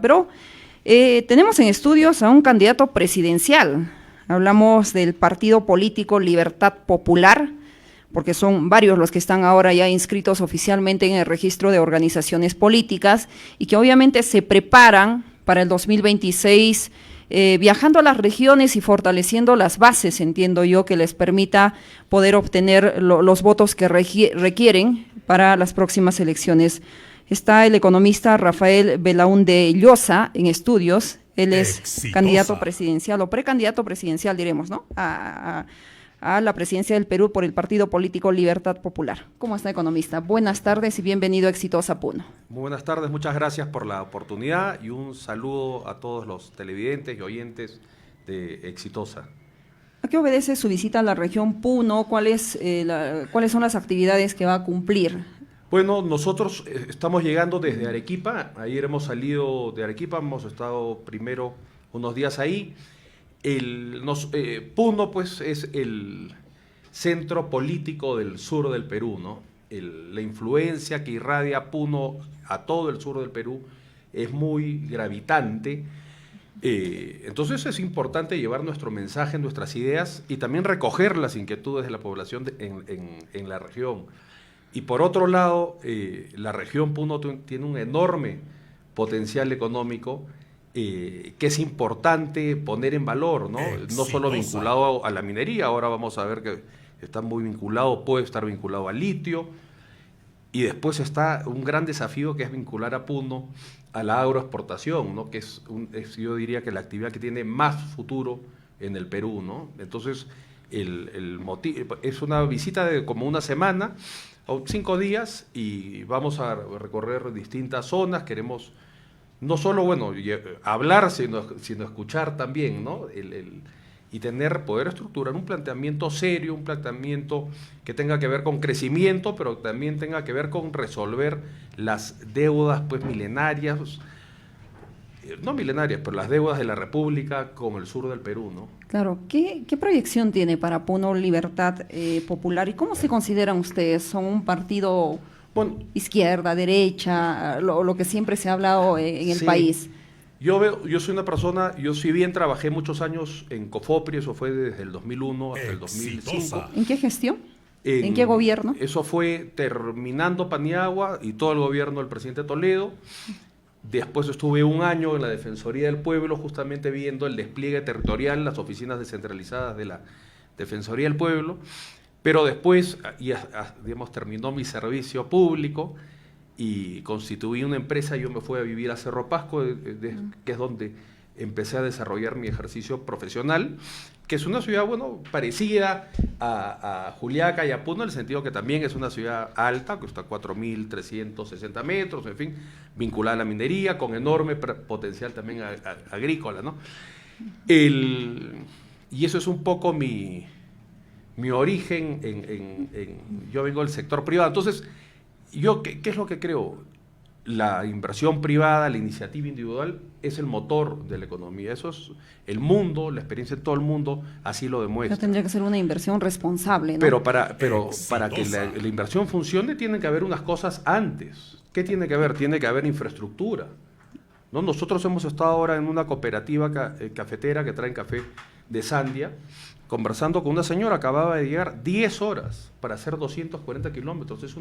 Pero tenemos en estudios a un candidato presidencial. Hablamos del partido político Libertad Popular, porque son varios los que están ahora ya inscritos oficialmente en el registro de organizaciones políticas y que obviamente se preparan para el 2026 viajando a las regiones y fortaleciendo las bases, entiendo yo, que les permita poder obtener los votos que requieren para las próximas elecciones. Está el economista Rafael Belaúnde Llosa en estudios. Él es Exitosa. candidato presidencial o precandidato presidencial, diremos, ¿no? A la presidencia del Perú por el partido político Libertad Popular. ¿Cómo está, economista? Buenas tardes y bienvenido a Exitosa Puno. Muy buenas tardes, muchas gracias por la oportunidad y un saludo a todos los televidentes y oyentes de Exitosa. ¿A qué obedece su visita a la región Puno? ¿Cuáles son las actividades que va a cumplir? Bueno, nosotros estamos llegando desde Arequipa. Ayer hemos salido de Arequipa, hemos estado primero unos días ahí. Puno, pues, es el centro político del sur del Perú, ¿no? La influencia que irradia Puno a todo el sur del Perú es muy gravitante. Entonces es importante llevar nuestro mensaje, nuestras ideas y también recoger las inquietudes de la población en la región. Y por otro lado, la región Puno tiene un enorme potencial económico que es importante poner en valor, ¿no? No solo vinculado a la minería, ahora vamos a ver que está muy vinculado, puede estar vinculado al litio, y después está un gran desafío que es vincular a Puno a la agroexportación, ¿no? Que es yo diría que la actividad que tiene más futuro en el Perú, ¿no? Entonces, el motivo es una visita de como una semana o 5 días y vamos a recorrer distintas zonas. Queremos no solo, bueno, hablar, sino escuchar también, ¿no? Y poder estructurar un planteamiento serio, un planteamiento que tenga que ver con crecimiento, pero también tenga que ver con resolver las deudas, pues, milenarias, no milenarias, pero las deudas de la República como el sur del Perú, ¿no? Claro, ¿qué proyección tiene para Puno Libertad Popular y cómo se consideran ustedes? ¿Son un partido izquierda, derecha, lo que siempre se ha hablado en el país? Yo soy una persona, yo si bien trabajé muchos años en COFOPRI, eso fue desde el 2001 hasta el 2005. ¿En qué gestión? ¿En qué gobierno? Eso fue terminando Paniagua y todo el gobierno del presidente Toledo. Después estuve un año en la Defensoría del Pueblo, justamente viendo el despliegue territorial, las oficinas descentralizadas de la Defensoría del Pueblo. Pero después, digamos, terminó mi servicio público y constituí una empresa. Yo me fui a vivir a Cerro Pasco, que es donde empecé a desarrollar mi ejercicio profesional, que es una ciudad, bueno, parecida a Juliaca y a Puno, en el sentido que también es una ciudad alta, que está a 4.360 metros, en fin, vinculada a la minería, con enorme potencial también agrícola, ¿no? Y eso es un poco mi origen, yo vengo del sector privado. Entonces, ¿qué es lo que creo? La inversión privada, la iniciativa individual es el motor de la economía. Eso es el mundo, la experiencia de todo el mundo así lo demuestra. Pero tendría que ser una inversión responsable, ¿no? Pero para que la inversión funcione tienen que haber unas cosas antes. ¿Qué tiene que haber? Tiene que haber infraestructura, ¿no? Nosotros hemos estado ahora en una cooperativa cafetera que traen café de Sandia, conversando con una señora, acababa de llegar 10 horas para hacer 240 kilómetros. Eso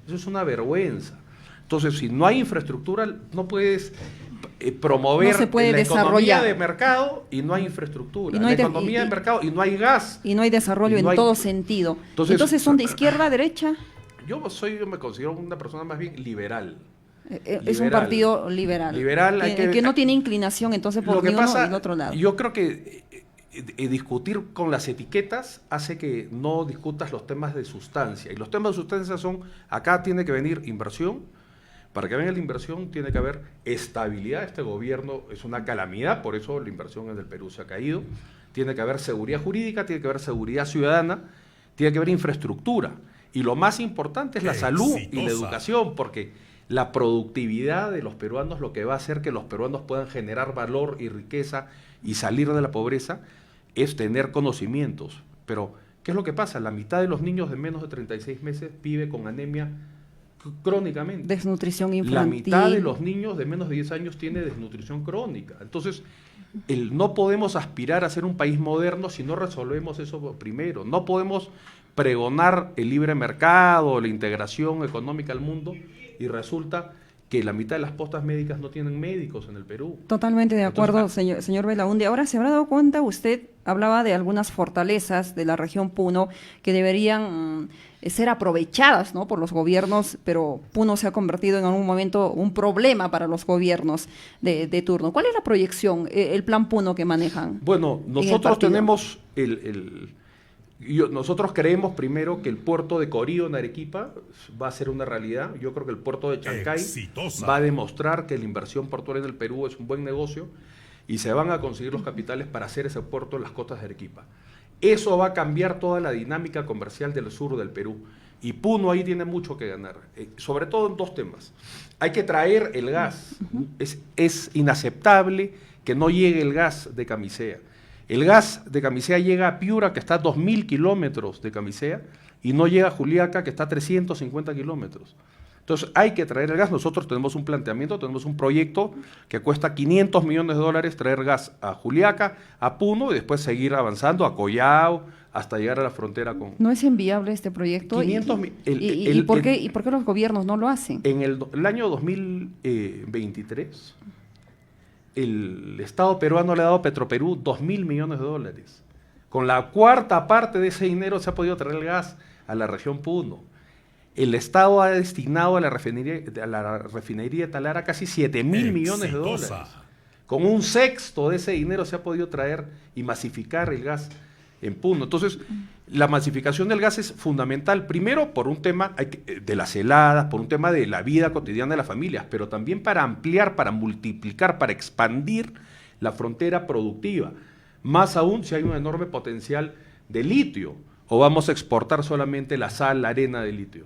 es una vergüenza. Entonces, si no hay infraestructura, no puedes promover no se puede la desarrollar. Economía de mercado y no hay infraestructura. La economía de mercado y no hay gas. Y no hay desarrollo en todo sentido. Entonces, ¿son de izquierda, derecha? Yo me considero una persona más bien liberal. Es un partido liberal. Que no tiene inclinación entonces por ni uno ni el otro lado. Yo creo que discutir con las etiquetas hace que no discutas los temas de sustancia. Y los temas de sustancia son, acá tiene que venir inversión. Para que venga la inversión tiene que haber estabilidad. Este gobierno es una calamidad, por eso la inversión en el Perú se ha caído. Tiene que haber seguridad jurídica, tiene que haber seguridad ciudadana, tiene que haber infraestructura. Y lo más importante es la salud y la educación, porque la productividad de los peruanos lo que va a hacer que los peruanos puedan generar valor y riqueza y salir de la pobreza es tener conocimientos. Pero, ¿qué es lo que pasa? La mitad de los niños de menos de 36 meses vive con anemia crónicamente. Desnutrición infantil. La mitad de los niños de menos de 10 años tiene desnutrición crónica. Entonces, no podemos aspirar a ser un país moderno si no resolvemos eso primero. No podemos pregonar el libre mercado, la integración económica al mundo, y resulta que la mitad de las postas médicas no tienen médicos en el Perú. Totalmente de acuerdo, señor Belaúnde. Ahora, ¿se habrá dado cuenta usted, hablaba de algunas fortalezas de la región Puno que deberían ser aprovechadas, ¿no?, por los gobiernos, pero Puno se ha convertido en algún momento un problema para los gobiernos de turno? ¿Cuál es la proyección, el plan Puno que manejan? Bueno, nosotros tenemos nosotros creemos primero que el puerto de Corío en Arequipa va a ser una realidad. Yo creo que el puerto de Chancay va a demostrar que la inversión portuaria en el Perú es un buen negocio y se van a conseguir los capitales para hacer ese puerto en las costas de Arequipa. Eso va a cambiar toda la dinámica comercial del sur del Perú, y Puno ahí tiene mucho que ganar, sobre todo en dos temas. Hay que traer el gas. Es inaceptable que no llegue el gas de Camisea. El gas de Camisea llega a Piura, que está a 2.000 kilómetros de Camisea, y no llega a Juliaca, que está a 350 kilómetros. Entonces hay que traer el gas. Nosotros tenemos un planteamiento, tenemos un proyecto que cuesta $500 millones traer gas a Juliaca, a Puno, y después seguir avanzando a Collao, hasta llegar a la frontera con... ¿No es inviable este proyecto? ¿Y por qué los gobiernos no lo hacen? En el año 2023... el Estado peruano le ha dado a Petroperú $2.000 millones. Con la cuarta parte de ese dinero se ha podido traer el gas a la región Puno. El Estado ha destinado a la refinería de Talara casi $7.000 millones. Con un sexto de ese dinero se ha podido traer y masificar el gas en Puno. Entonces, la masificación del gas es fundamental, primero por un tema de las heladas, por un tema de la vida cotidiana de las familias, pero también para ampliar, para multiplicar, para expandir la frontera productiva. Más aún si hay un enorme potencial de litio, o vamos a exportar solamente la sal, la arena de litio.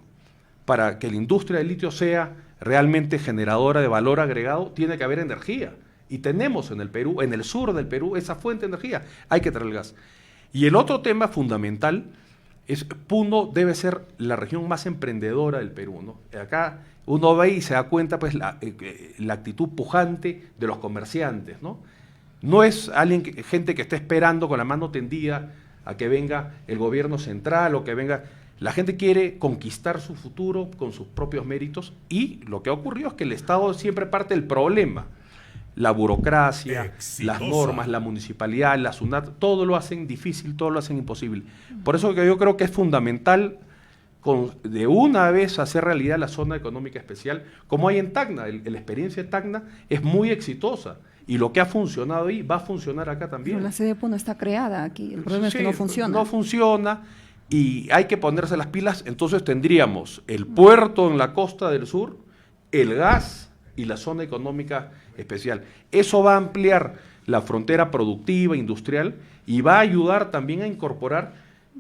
Para que la industria del litio sea realmente generadora de valor agregado, tiene que haber energía. Y tenemos en el Perú, en el sur del Perú, esa fuente de energía. Hay que traer el gas. Y el otro tema fundamental es Puno debe ser la región más emprendedora del Perú, ¿no? Acá uno ve y se da cuenta pues la actitud pujante de los comerciantes, ¿no? No es gente que está esperando con la mano tendida a que venga el gobierno central o que venga... La gente quiere conquistar su futuro con sus propios méritos, y lo que ha ocurrido es que el Estado siempre parte del problema. La burocracia, las normas, la municipalidad, la SUNAT, todo lo hacen difícil, todo lo hacen imposible. Por eso que yo creo que es fundamental de una vez hacer realidad la zona económica especial, como hay en Tacna. La experiencia de Tacna es muy exitosa, y lo que ha funcionado ahí va a funcionar acá también. Pero la sede de Puno está creada aquí, el problema es que no funciona. No funciona, y hay que ponerse las pilas. Entonces tendríamos el puerto en la costa del sur, el gas y la zona económica especial. Eso va a ampliar la frontera productiva, industrial, y va a ayudar también a incorporar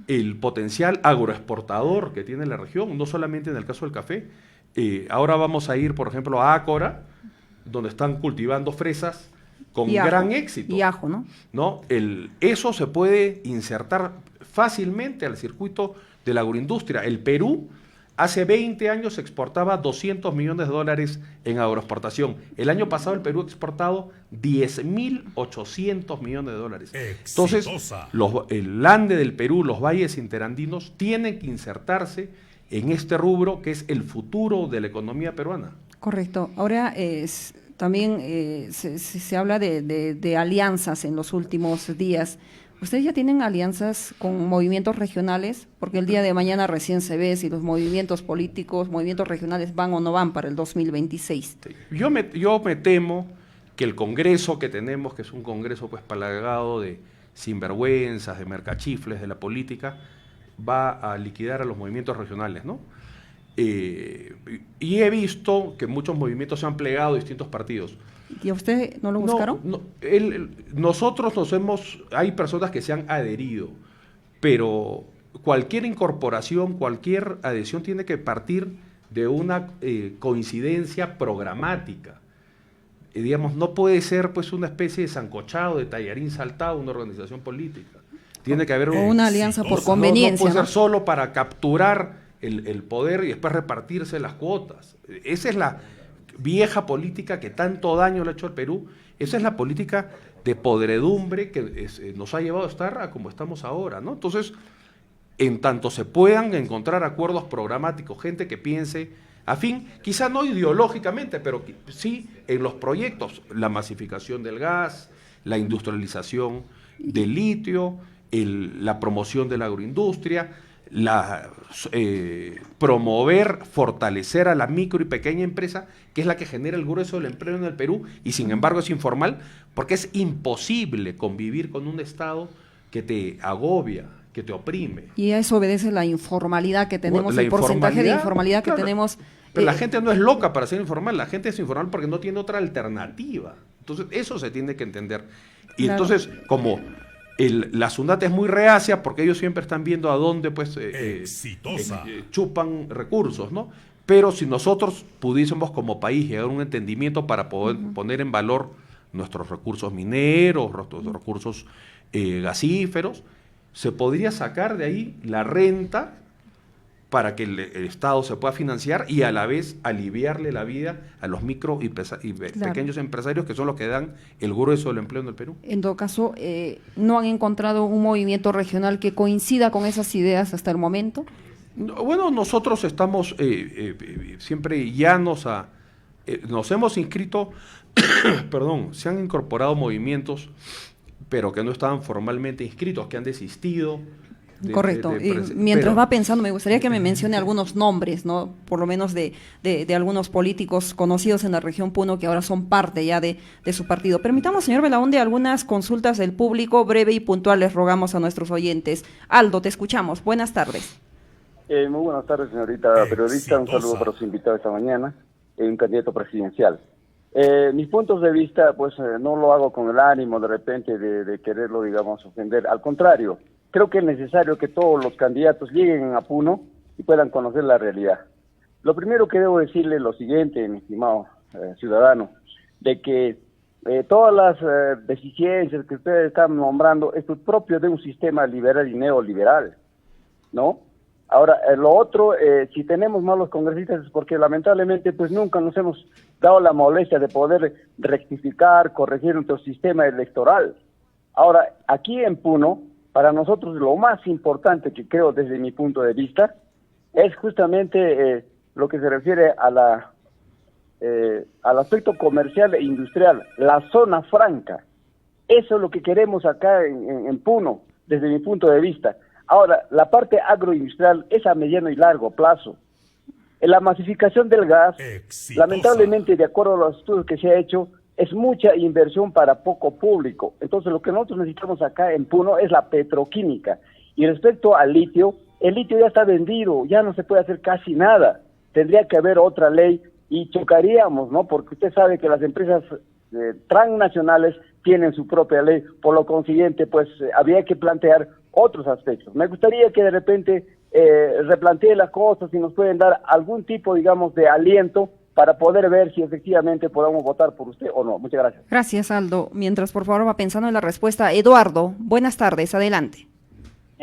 el potencial agroexportador que tiene la región, no solamente en el caso del café. Ahora vamos a ir, por ejemplo, a Ácora, donde están cultivando fresas con gran éxito. Y ajo, ¿no? Eso se puede insertar fácilmente al circuito de la agroindustria. El Perú hace 20 años exportaba $200 millones en agroexportación. El año pasado el Perú ha exportado $10.800 millones. Entonces, el Ande del Perú, los valles interandinos, tienen que insertarse en este rubro que es el futuro de la economía peruana. Correcto. Ahora también se habla de alianzas en los últimos días. ¿Ustedes ya tienen alianzas con movimientos regionales? Porque el día de mañana recién se ve si los movimientos políticos, movimientos regionales van o no van para el 2026. Yo me temo que el Congreso que tenemos, que es un Congreso pues plagado de sinvergüenzas, de mercachifles, de la política, va a liquidar a los movimientos regionales, ¿no? Y he visto que muchos movimientos se han plegado a distintos partidos. ¿Y a usted no lo buscaron? Nosotros hay personas que se han adherido, pero cualquier incorporación, cualquier adhesión tiene que partir de una coincidencia programática. Digamos, no puede ser pues una especie de sancochado, de tallarín saltado, una organización política. Tiene que haber una alianza por conveniencia. No puede ser solo para capturar el poder y después repartirse las cuotas. Esa es la vieja política que tanto daño le ha hecho al Perú. Esa es la política de podredumbre que nos ha llevado a estar a como estamos ahora, ¿no? Entonces, en tanto se puedan encontrar acuerdos programáticos, gente que piense afín, quizá no ideológicamente, pero sí en los proyectos, la masificación del gas, la industrialización del litio, la promoción de la agroindustria, promover, fortalecer a la micro y pequeña empresa, que es la que genera el grueso del empleo en el Perú, y sin embargo es informal, porque es imposible convivir con un Estado que te agobia, que te oprime. Y a eso obedece la informalidad que tenemos, La el porcentaje de informalidad que claro, tenemos. Pero la gente no es loca para ser informal, la gente es informal porque no tiene otra alternativa. Entonces, eso se tiene que entender. Y claro. Entonces, como la SUNAT es muy reacia, porque ellos siempre están viendo a dónde pues chupan recursos, ¿no? Pero si nosotros pudiésemos como país llegar a un entendimiento para poder poner en valor nuestros recursos mineros, nuestros recursos gasíferos, se podría sacar de ahí la renta para que el Estado se pueda financiar y a la vez aliviarle la vida a los micro y pequeños empresarios, que son los que dan el grueso del empleo en el Perú. En todo caso, ¿no han encontrado un movimiento regional que coincida con esas ideas hasta el momento? Bueno, nosotros estamos siempre llanos nos hemos inscrito, perdón, se han incorporado movimientos, pero que no estaban formalmente inscritos, que han desistido. Correcto. Mientras va pensando, me gustaría que me mencione algunos nombres, ¿no? Por lo menos de algunos políticos conocidos en la región Puno que ahora son parte ya de su partido. Permitamos, señor Belaúnde, algunas consultas del público, breve y puntual, les rogamos a nuestros oyentes. Aldo, te escuchamos. Buenas tardes. Muy buenas tardes, señorita periodista. Un saludo para su invitado esta mañana, un candidato presidencial. Mis puntos de vista, pues no lo hago con el ánimo de repente de quererlo, digamos, ofender. Al contrario, creo que es necesario que todos los candidatos lleguen a Puno y puedan conocer la realidad. Lo primero que debo decirle es lo siguiente, mi estimado ciudadano, de que todas las deficiencias que ustedes están nombrando es propio de un sistema liberal y neoliberal, ¿no? Ahora, lo otro, si tenemos malos congresistas es porque lamentablemente pues nunca nos hemos dado la molestia de poder rectificar, corregir nuestro sistema electoral. Ahora, aquí en Puno, para nosotros lo más importante que creo desde mi punto de vista es justamente lo que se refiere a al aspecto comercial e industrial, la zona franca. Eso es lo que queremos acá en Puno, desde mi punto de vista. Ahora, la parte agroindustrial es a mediano y largo plazo. En la masificación del gas, lamentablemente, de acuerdo a los estudios que se ha hecho, es mucha inversión para poco público. Entonces, lo que nosotros necesitamos acá en Puno es la petroquímica. Y respecto al litio, el litio ya está vendido, ya no se puede hacer casi nada. Tendría que haber otra ley y chocaríamos, ¿no? Porque usted sabe que las empresas transnacionales tienen su propia ley, por lo consiguiente, pues habría que plantear otros aspectos. Me gustaría que de repente replantee las cosas y nos pueden dar algún tipo, digamos, de aliento para poder ver si efectivamente podamos votar por usted o no. Muchas gracias. Gracias, Aldo. Mientras, por favor, va pensando en la respuesta. Eduardo, buenas tardes, adelante.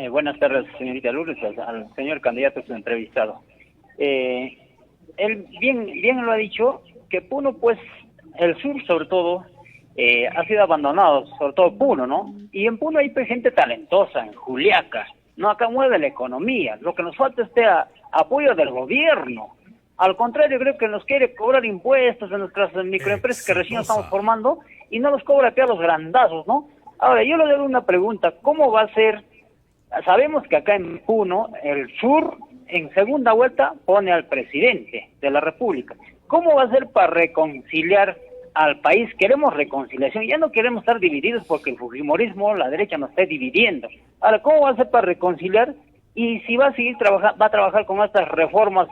Buenas tardes, señorita Lourdes, al señor candidato su entrevistado. Él bien lo ha dicho, que Puno, pues, el sur sobre todo, ha sido abandonado, sobre todo Puno, ¿no? Y en Puno hay gente talentosa, en Juliaca, ¿no? Acá mueve la economía. Lo que nos falta es apoyo del gobierno. Al contrario, creo que nos quiere cobrar impuestos en nuestras microempresas que recién estamos formando y no los cobra acá a los grandazos, ¿no? Ahora, yo le doy una pregunta, ¿cómo va a ser? Sabemos que acá en Puno, el sur, en segunda vuelta, pone al presidente de la República. ¿Cómo va a ser para reconciliar al país? Queremos reconciliación, ya no queremos estar divididos porque el fujimorismo, la derecha, nos está dividiendo. Ahora, ¿cómo va a ser para reconciliar? Y si va a seguir va a trabajar con estas reformas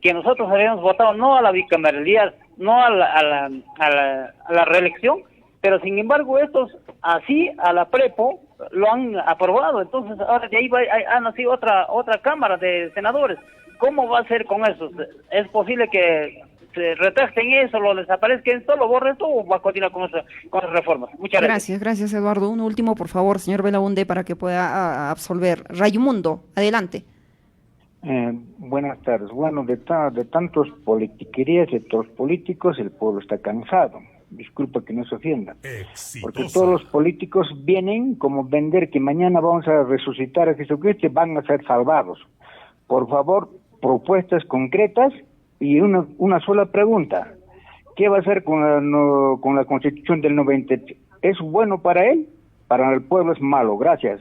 que nosotros habíamos votado, no a la bicameralidad, no a la reelección, pero sin embargo estos, así a la prepo, lo han aprobado. Entonces ahora de ahí ha nacido otra cámara de senadores. ¿Cómo va a ser con eso? ¿Es posible que se retrasen eso, lo desaparezcan esto, lo borren esto, o va a continuar con las reformas? Muchas gracias. Gracias, Eduardo. Un último, por favor, señor Belaúnde, para que pueda absolver. Raimundo, adelante. Buenas tardes. Bueno, de tantos politiquerías, de todos los políticos, el pueblo está cansado. Disculpa que no se ofenda. Porque todos los políticos vienen como vender que mañana vamos a resucitar a Jesucristo y van a ser salvados. Por favor, propuestas concretas y una sola pregunta. ¿Qué va a hacer con la Constitución del 93? ¿Es bueno para él? Para el pueblo es malo. Gracias.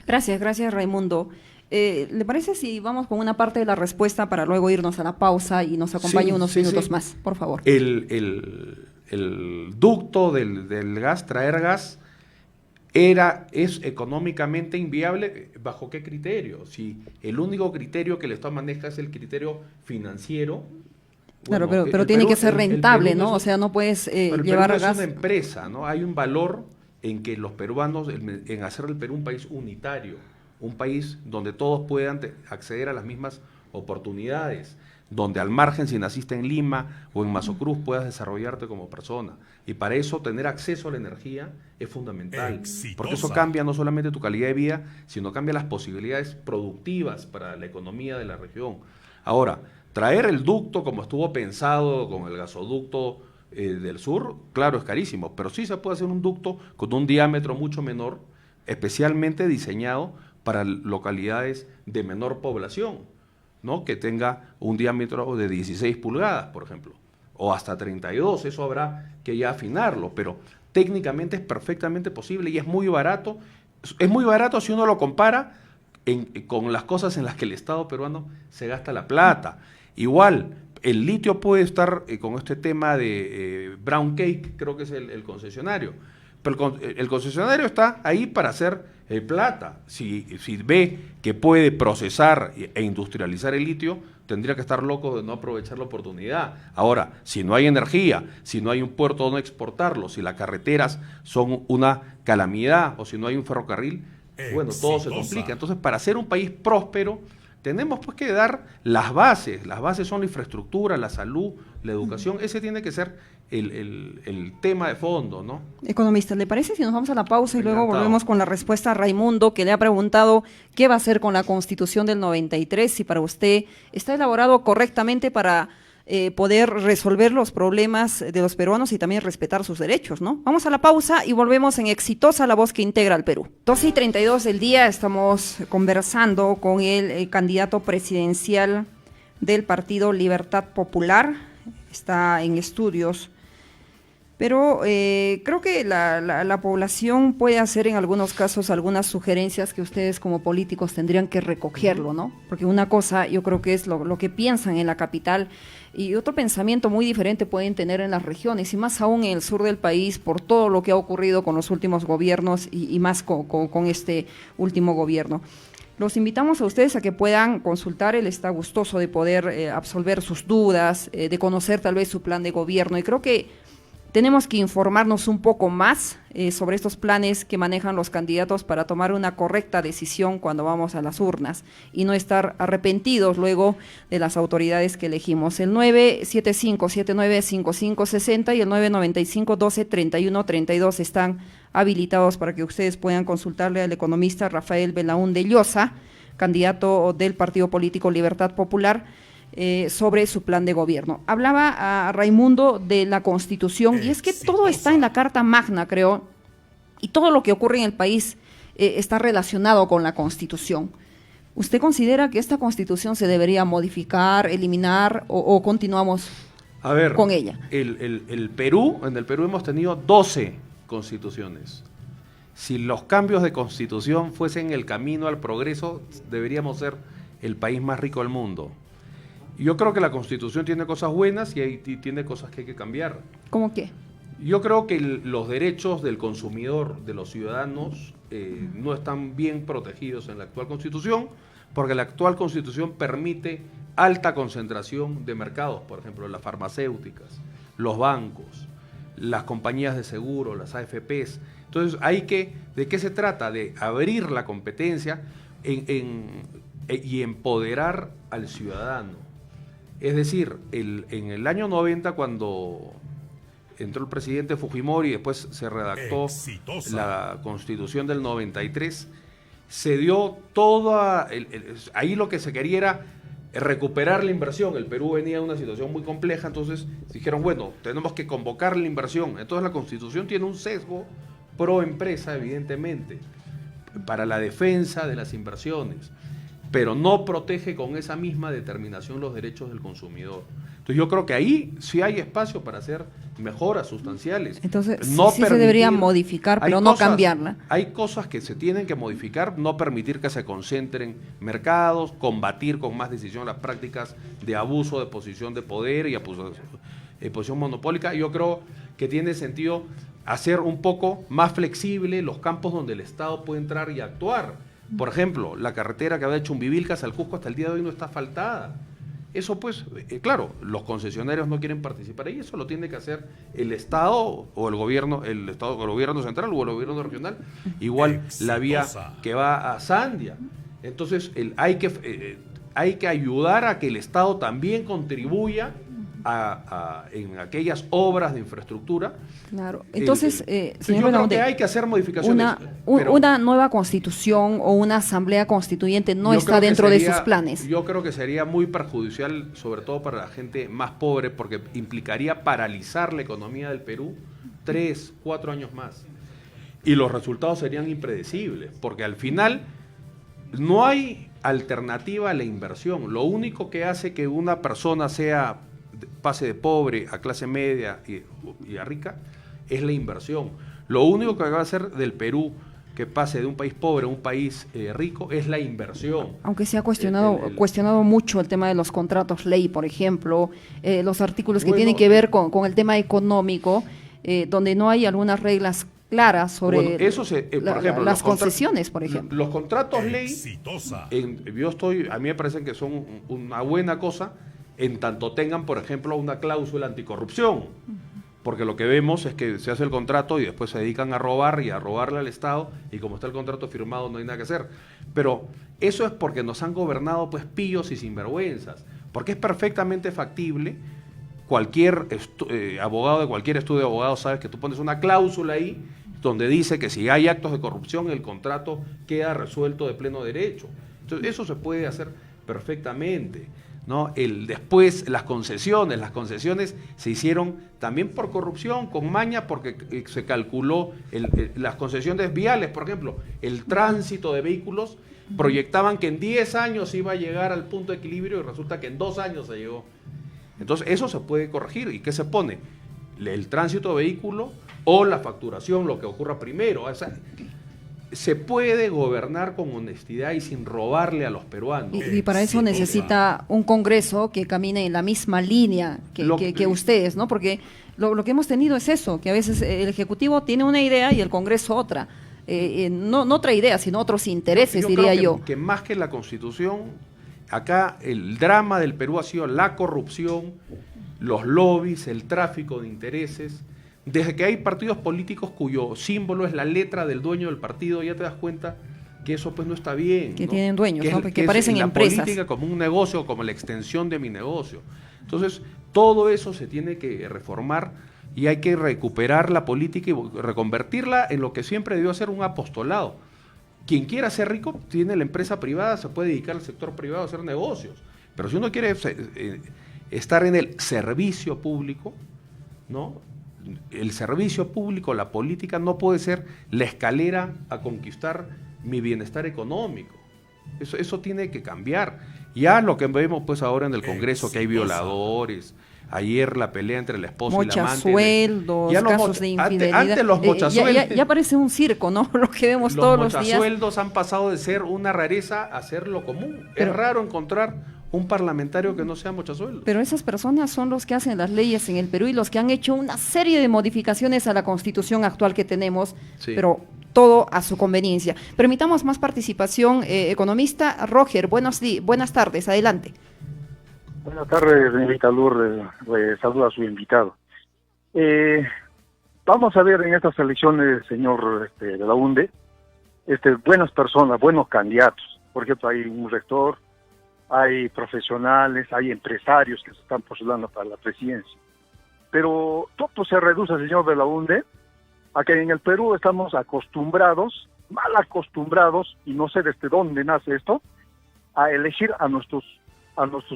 Gracias, Raimundo. ¿Le parece si vamos con una parte de la respuesta para luego irnos a la pausa y nos acompañe unos minutos más, por favor? El ducto del gas, traer gas, es económicamente inviable. ¿Bajo qué criterio? Si el único criterio que el Estado maneja es el criterio financiero. Claro, bueno, pero tiene que ser rentable, ¿no? No o sea, no puedes llevar gas. Es una empresa, ¿no? Hay un valor en que los peruanos, en hacer del Perú un país unitario, un país donde todos puedan acceder a las mismas oportunidades, donde al margen, si naciste en Lima o en Mazocruz, puedas desarrollarte como persona. Y para eso tener acceso a la energía es fundamental, porque eso cambia no solamente tu calidad de vida, sino cambia las posibilidades productivas para la economía de la región. Ahora, traer el ducto como estuvo pensado con el gasoducto del sur, claro, es carísimo, pero sí se puede hacer un ducto con un diámetro mucho menor, especialmente diseñado para localidades de menor población, ¿no? Que tenga un diámetro de 16 pulgadas, por ejemplo, o hasta 32, eso habrá que ya afinarlo, pero técnicamente es perfectamente posible y es muy barato si uno lo compara con las cosas en las que el Estado peruano se gasta la plata. Igual, el litio puede estar con este tema de Brown Cake, creo que es el concesionario, pero el concesionario está ahí para hacer plata. Si ve que puede procesar e industrializar el litio, tendría que estar loco de no aprovechar la oportunidad. Ahora, si no hay energía, si no hay un puerto donde exportarlo, si las carreteras son una calamidad o si no hay un ferrocarril, bueno, todo se complica. Entonces, para ser un país próspero, tenemos pues que dar las bases. Las bases son la infraestructura, la salud, la educación. Ese tiene que ser el tema de fondo, ¿no? Economista, ¿le parece si nos vamos a la pausa y luego volvemos con la respuesta a Raimundo, que le ha preguntado qué va a hacer con la Constitución del 93, si para usted está elaborado correctamente para poder resolver los problemas de los peruanos y también respetar sus derechos, ¿no? Vamos a la pausa y volvemos en Exitosa, la voz que integra al Perú. 12:32 del día, estamos conversando con el candidato presidencial del Partido Libertad Popular, está en estudios, pero creo que la población puede hacer en algunos casos algunas sugerencias que ustedes como políticos tendrían que recogerlo, ¿no? Porque una cosa yo creo que es lo que piensan en la capital y otro pensamiento muy diferente pueden tener en las regiones y más aún en el sur del país por todo lo que ha ocurrido con los últimos gobiernos y más con este último gobierno. Los invitamos a ustedes a que puedan consultar, él está gustoso de poder absolver sus dudas, de conocer tal vez su plan de gobierno y creo que tenemos que informarnos un poco más sobre estos planes que manejan los candidatos para tomar una correcta decisión cuando vamos a las urnas y no estar arrepentidos luego de las autoridades que elegimos. El 975-795560 y el 995-12-31-32 están habilitados para que ustedes puedan consultarle al economista Rafael Belaúnde Llosa, candidato del Partido Político Libertad Popular, sobre su plan de gobierno. Hablaba a Raimundo de la Constitución y es que todo está en la Carta Magna, creo, y todo lo que ocurre en el país está relacionado con la Constitución. ¿Usted considera que esta Constitución se debería modificar, eliminar o continuamos con ella? En el Perú hemos tenido 12 constituciones. Si los cambios de constitución fuesen el camino al progreso, deberíamos ser el país más rico del mundo. Yo creo que la Constitución tiene cosas buenas y tiene cosas que hay que cambiar. ¿Cómo qué? Yo creo que los derechos del consumidor, de los ciudadanos, no están bien protegidos en la actual Constitución, porque la actual Constitución permite alta concentración de mercados, por ejemplo, las farmacéuticas, los bancos, las compañías de seguro, las AFPs. Entonces, ¿de qué se trata? De abrir la competencia y empoderar al ciudadano. Es decir, en el año 90, cuando entró el presidente Fujimori y después se redactó la Constitución del 93, se dio toda, ahí lo que se quería era recuperar la inversión. El Perú venía de una situación muy compleja, entonces dijeron, bueno, tenemos que convocar la inversión. Entonces la Constitución tiene un sesgo pro empresa, evidentemente, para la defensa de las inversiones, pero no protege con esa misma determinación los derechos del consumidor. Entonces yo creo que ahí sí hay espacio para hacer mejoras sustanciales. Entonces no sí se debería modificar, pero no cambiarla. Hay cosas que se tienen que modificar, no permitir que se concentren mercados, combatir con más decisión las prácticas de abuso de posición de poder y posición monopólica. Yo creo que tiene sentido hacer un poco más flexible los campos donde el Estado puede entrar y actuar. Por ejemplo, la carretera que va de Chumbivilcas al Cusco hasta el día de hoy no está asfaltada. Eso pues, claro, los concesionarios no quieren participar y eso lo tiene que hacer el Estado o el gobierno central o el gobierno regional, igual la vía que va a Sandia. Entonces hay que ayudar a que el Estado también contribuya en aquellas obras de infraestructura. Claro. Entonces, señor yo creo Belaunde, que hay que hacer modificaciones. Una nueva constitución o una asamblea constituyente no está dentro de sus planes. Yo creo que sería muy perjudicial, sobre todo para la gente más pobre, porque implicaría paralizar la economía del Perú 3, 4 años más. Y los resultados serían impredecibles, porque al final no hay alternativa a la inversión. Lo único que hace que una persona pase de pobre a clase media y a rica es la inversión. Lo único que va a hacer del Perú que pase de un país pobre a un país rico es la inversión. Aunque se ha cuestionado mucho el tema de los contratos ley, por ejemplo, los artículos que tienen que ver con el tema económico, donde no hay algunas reglas claras sobre por ejemplo, las concesiones, por ejemplo. Los contratos ley, a mí me parecen que son una buena cosa en tanto tengan, por ejemplo, una cláusula anticorrupción. Porque lo que vemos es que se hace el contrato y después se dedican a robar y a robarle al Estado, y como está el contrato firmado no hay nada que hacer. Pero eso es porque nos han gobernado pues pillos y sinvergüenzas, porque es perfectamente factible. Cualquier abogado de cualquier estudio de abogados sabe que tú pones una cláusula ahí donde dice que si hay actos de corrupción el contrato queda resuelto de pleno derecho. Entonces eso se puede hacer perfectamente, ¿no? Después las concesiones se hicieron también por corrupción, con maña, porque se calculó las concesiones viales, por ejemplo, el tránsito de vehículos, proyectaban que en 10 años iba a llegar al punto de equilibrio y resulta que en 2 años se llegó. Entonces eso se puede corregir. ¿Y qué se pone? El tránsito de vehículo o la facturación, lo que ocurra primero. O sea, se puede gobernar con honestidad y sin robarle a los peruanos. Y para eso necesita un Congreso que camine en la misma línea que ustedes, ¿no? Porque lo que hemos tenido es eso, que a veces el Ejecutivo tiene una idea y el Congreso otra. No otra idea, sino otros intereses, diría yo. Que más que la Constitución, acá el drama del Perú ha sido la corrupción, los lobbies, el tráfico de intereses. Desde que hay partidos políticos cuyo símbolo es la letra del dueño del partido, ya te das cuenta que eso pues no está bien. Que ¿no? tienen dueños, ¿no? Que parecen empresas. La política como un negocio, como la extensión de mi negocio. Entonces, todo eso se tiene que reformar y hay que recuperar la política y reconvertirla en lo que siempre debió ser un apostolado. Quien quiera ser rico tiene la empresa privada, se puede dedicar al sector privado a hacer negocios. Pero si uno quiere estar en el servicio público, ¿no? El servicio público, la política no puede ser la escalera a conquistar mi bienestar económico. Eso tiene que cambiar. Ya lo que vemos pues ahora en el Congreso, que hay violadores, ayer la pelea entre la esposa y la amante. Mochasueldos, casos de infidelidad. Antes los mochasueldos. Ya parece un circo, ¿no? Lo que vemos todos los días. Los mochasueldos han pasado de ser una rareza a ser lo común. Es raro encontrar un parlamentario que no sea mochasueldo. Pero esas personas son los que hacen las leyes en el Perú y los que han hecho una serie de modificaciones a la Constitución actual que tenemos, sí. Pero todo a su conveniencia. Permitamos más participación. Economista Roger, buenas tardes, adelante. Buenas tardes, señorita Lourdes, saluda a su invitado. Vamos a ver en estas elecciones, señor Belaunde, buenas personas, buenos candidatos. Por ejemplo, hay un rector, hay profesionales, hay empresarios que se están postulando para la presidencia. Pero todo se reduce, señor Belaunde, a que en el Perú estamos acostumbrados mal acostumbrados, y no sé desde dónde nace esto, a elegir a nuestros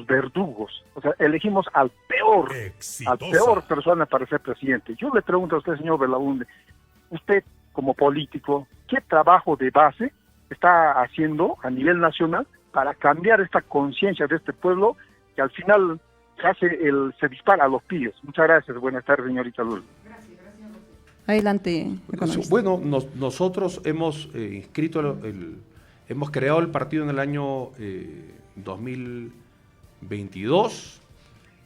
verdugos. O sea, elegimos al peor persona para ser presidente. Yo le pregunto a usted, señor Belaunde, usted como político, ¿qué trabajo de base está haciendo a nivel nacional para cambiar esta conciencia de este pueblo que al final se dispara a los pillos? Muchas gracias. Buenas tardes, señorita Lula. Adelante, economista. Bueno, nosotros hemos hemos creado el partido en el año 2022.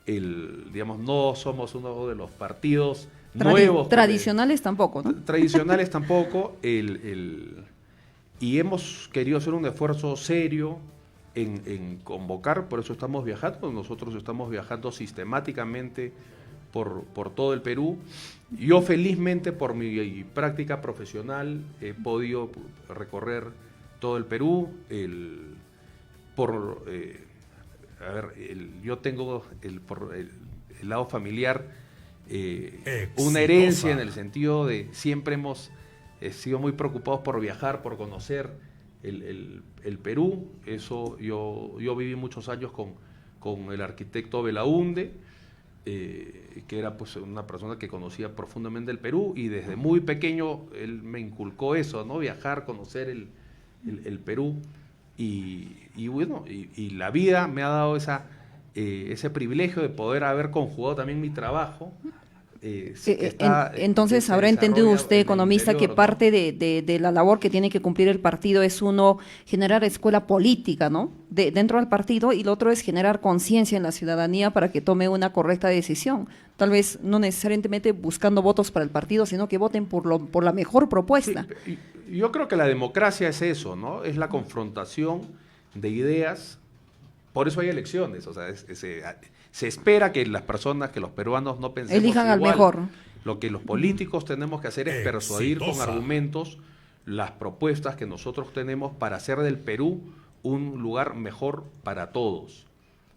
Digamos, no somos uno de los partidos nuevos. Tradicionales tampoco, ¿no? Tradicionales tampoco. Y hemos querido hacer un esfuerzo serio en convocar, por eso estamos viajando. Nosotros estamos viajando sistemáticamente por todo el Perú. Yo felizmente por mi práctica profesional he podido recorrer todo el Perú. Yo tengo por el lado familiar una herencia en el sentido de siempre hemos sido muy preocupados por viajar, por conocer el Perú. Eso yo viví muchos años con el arquitecto Belaunde, que era pues una persona que conocía profundamente el Perú, y desde muy pequeño él me inculcó eso, ¿no? Viajar, conocer el Perú, y bueno, y la vida me ha dado ese privilegio de poder haber conjugado también mi trabajo. Entonces habrá entendido usted, economista, que parte de la labor que tiene que cumplir el partido es uno, generar escuela política, ¿no? Dentro del partido, y lo otro es generar conciencia en la ciudadanía para que tome una correcta decisión. Tal vez no necesariamente buscando votos para el partido, sino que voten por la mejor propuesta. Sí, yo creo que la democracia es eso, ¿no? Es la confrontación de ideas. Por eso hay elecciones, o sea, se espera que las personas, que los peruanos no pensemos elijan al igual. mejor. Lo que los políticos tenemos que hacer es persuadir con argumentos las propuestas que nosotros tenemos para hacer del Perú un lugar mejor para todos,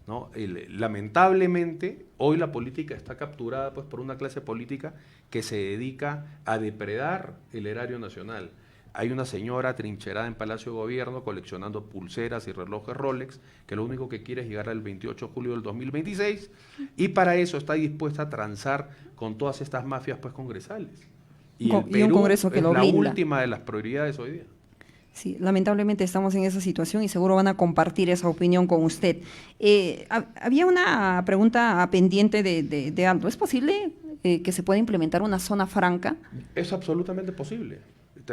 ¿no? Lamentablemente, hoy la política está capturada pues por una clase política que se dedica a depredar el erario nacional. Hay una señora trincherada en Palacio de Gobierno coleccionando pulseras y relojes Rolex, que lo único que quiere es llegar al 28 de julio del 2026, y para eso está dispuesta a transar con todas estas mafias pues congresales. Y el Perú un Congreso que es lo la blinda. última de las prioridades hoy día. Sí, lamentablemente estamos en esa situación y seguro van a compartir esa opinión con usted. Había una pregunta pendiente de Aldo. ¿Es posible que se pueda implementar una zona franca? Es absolutamente posible.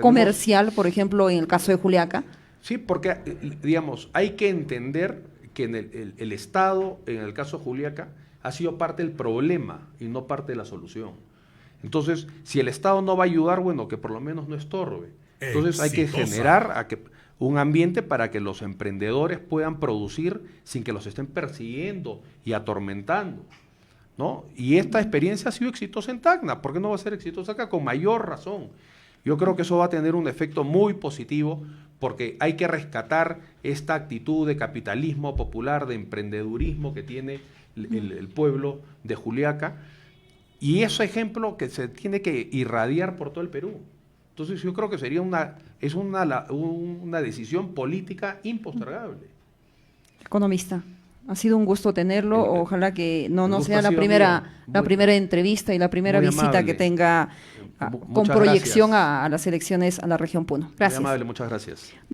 Comercial, por ejemplo, en el caso de Juliaca. Sí, porque, digamos, hay que entender que en el Estado, en el caso de Juliaca, ha sido parte del problema y no parte de la solución. Entonces, si el Estado no va a ayudar, bueno, que por lo menos no estorbe. Entonces hay que generar un ambiente para que los emprendedores puedan producir sin que los estén persiguiendo y atormentando, ¿no? Y esta experiencia ha sido exitosa en Tacna. ¿Por qué no va a ser exitosa acá? Con mayor razón. Yo creo que eso va a tener un efecto muy positivo, porque hay que rescatar esta actitud de capitalismo popular, de emprendedurismo que tiene el pueblo de Juliaca, y ese ejemplo que se tiene que irradiar por todo el Perú. Entonces yo creo que sería una decisión política impostergable. Economista, ha sido un gusto tenerlo. Ojalá que no sea la primera entrevista y la primera visita amable que tenga con proyección a las elecciones a la región Puno. Gracias. Muy amable, muchas gracias.